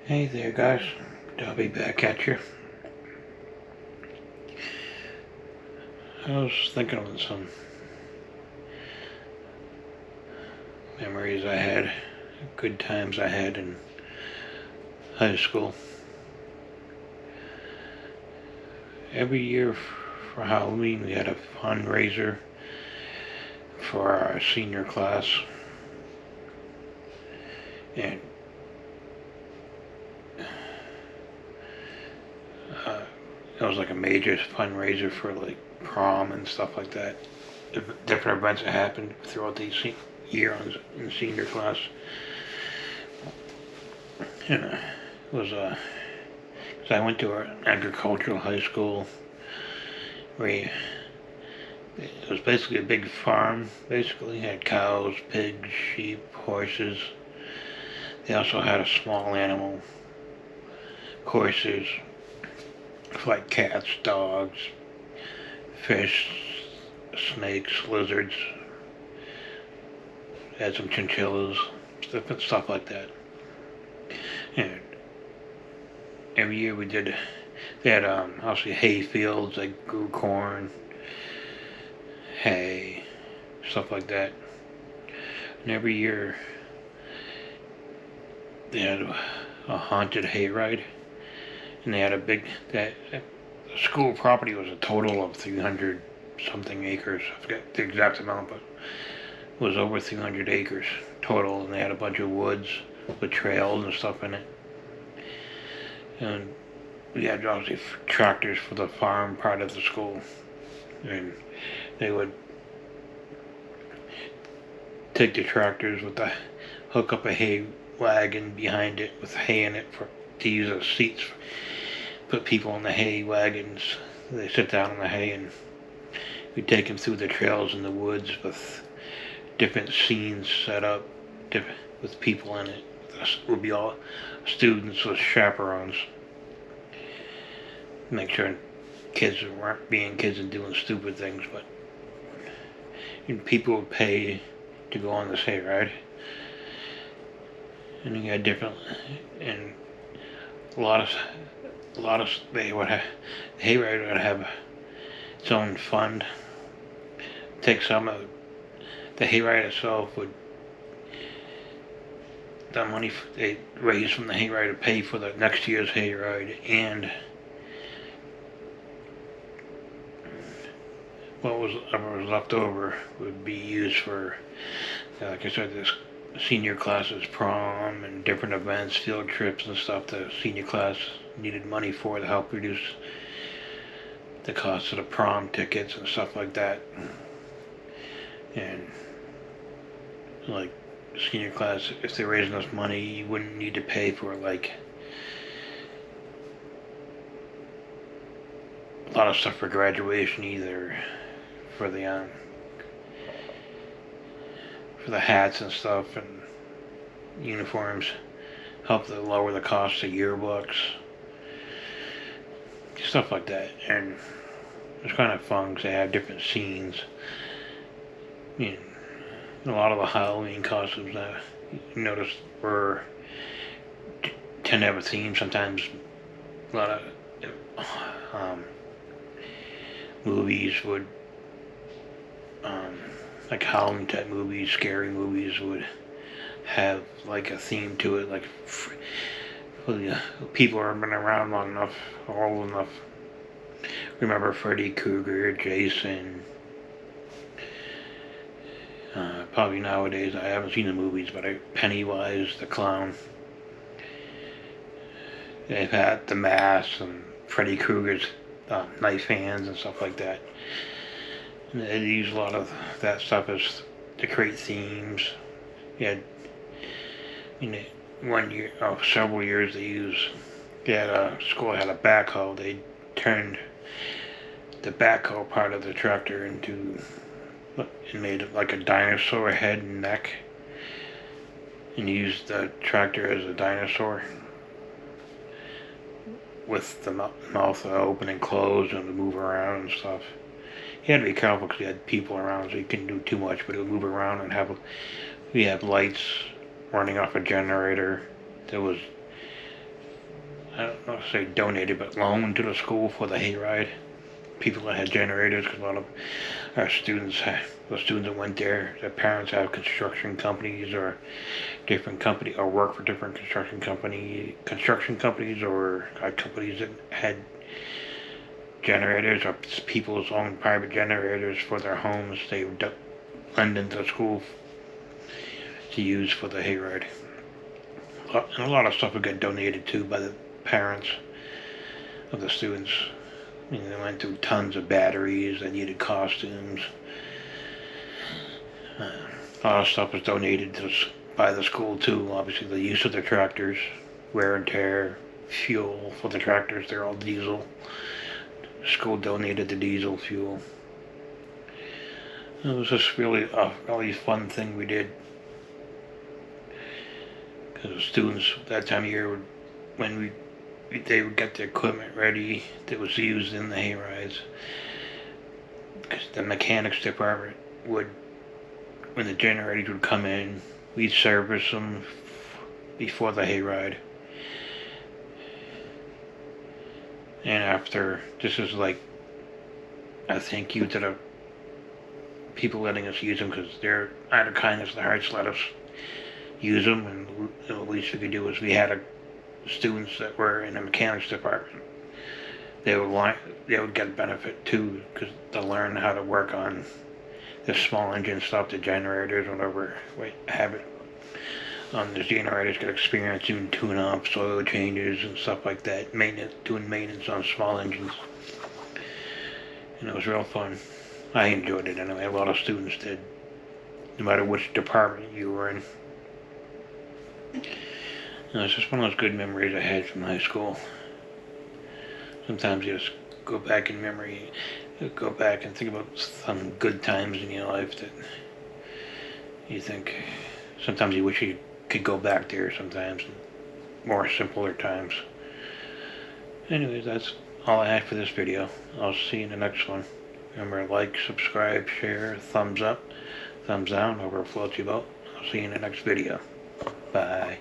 Hey there, guys. Dobby back at you. I was thinking of some memories I had, good times I had in high school. Every year for Halloween, we had a fundraiser for our senior class, and it was like a major fundraiser for like prom and stuff like that. Different events that happened throughout the year in senior class. And it was cause I went to an agricultural high school where it was basically a big farm. Basically, had cows, pigs, sheep, horses. They also had a small animal courses like cats, dogs, fish, snakes, lizards. Had some chinchillas, stuff like that. And every year they had obviously hay fields, like grew corn, hay, stuff like that. And every year they had a haunted hayride, and they had that school property was a total of 300 something acres. I forget the exact amount, but it was over 300 acres total, and they had a bunch of woods with trails and stuff in it. And we had obviously tractors for the farm part of the school, and they would take the tractors with the hook up a hay wagon behind it with hay in it to use as seats. Put people in the hay wagons. They sit down in the hay, and we take them through the trails in the woods with different scenes set up, with people in it. This would be all students with chaperones. Make sure kids weren't being kids and doing stupid things, but people would pay to go on this hayride. And you got different, and a lot of they would have, the hayride would have its own fund. Take some of the hayride itself would, the money they raised from the hayride to pay for the next year's hayride, and what was left over would be used for, like I said, this senior classes prom and different events, field trips and stuff. The senior class needed money for to help reduce the cost of the prom tickets and stuff like that. And like senior class, if they raised enough money, you wouldn't need to pay for like a lot of stuff for graduation either, for the hats and stuff and uniforms. Help to lower the cost of yearbooks, stuff like that. And it's kind of fun because they have different scenes. You know, a lot of the Halloween costumes that you notice tend to have a theme. Sometimes a lot of movies would, like Halloween type movies, scary movies would have like a theme to it. Like people have been around long enough, old enough. Remember Freddy Krueger, Jason. Probably nowadays, I haven't seen the movies, but Pennywise the clown. They've had the Mask and Freddy Krueger's knife hands and stuff like that. And they use a lot of that stuff as to create themes. Yeah, one year, several years they had a school had a backhoe. They turned the backhoe part of the tractor into, and made it like a dinosaur head and neck, and used the tractor as a dinosaur with the mouth open and closed and to move around and stuff. You had to be careful because you had people around, so you couldn't do too much, but it would move around and we had lights running off a generator that was I don't know if say donated, but loaned to the school for the hayride. People that had generators, because a lot of our students, the students that went there, their parents have construction companies or different company or work for different construction companies or companies that had generators or people's own private generators for their homes. They would lend into the school to use for the hayride. And a lot of stuff would get donated too by the parents of the students. I mean, they went through tons of batteries. They needed costumes. A lot of stuff was donated by the school too. Obviously, the use of the tractors, wear and tear, fuel for the tractors. They're all diesel. The school donated the diesel fuel. It was just really a really fun thing we did. Because the students that time of year when they would get the equipment ready that was used in the hayrides. Because the mechanics department would, when the generators would come in, we'd service them before the hayride. And after, this is like a thank you to the people letting us use them, because they're out of kindness of their hearts let us use them, and the least we could do is we had students that were in the mechanics department. They would get benefit too, because they learn how to work on the small engine stuff, the generators, whatever. Have it on the generators, get experience doing tune-ups, oil changes, and stuff like that. Doing maintenance on small engines, and it was real fun. I enjoyed it anyway. A lot of students did, no matter which department you were in. It's just one of those good memories I had from high school. Sometimes you just go back in memory, go back and think about some good times in your life that you think, sometimes you wish you could go back there sometimes, more simpler times. Anyways, that's all I have for this video. I'll see you in the next one. Remember, like, subscribe, share, thumbs up, thumbs down, however it floats your boat. I'll see you in the next video. Bye.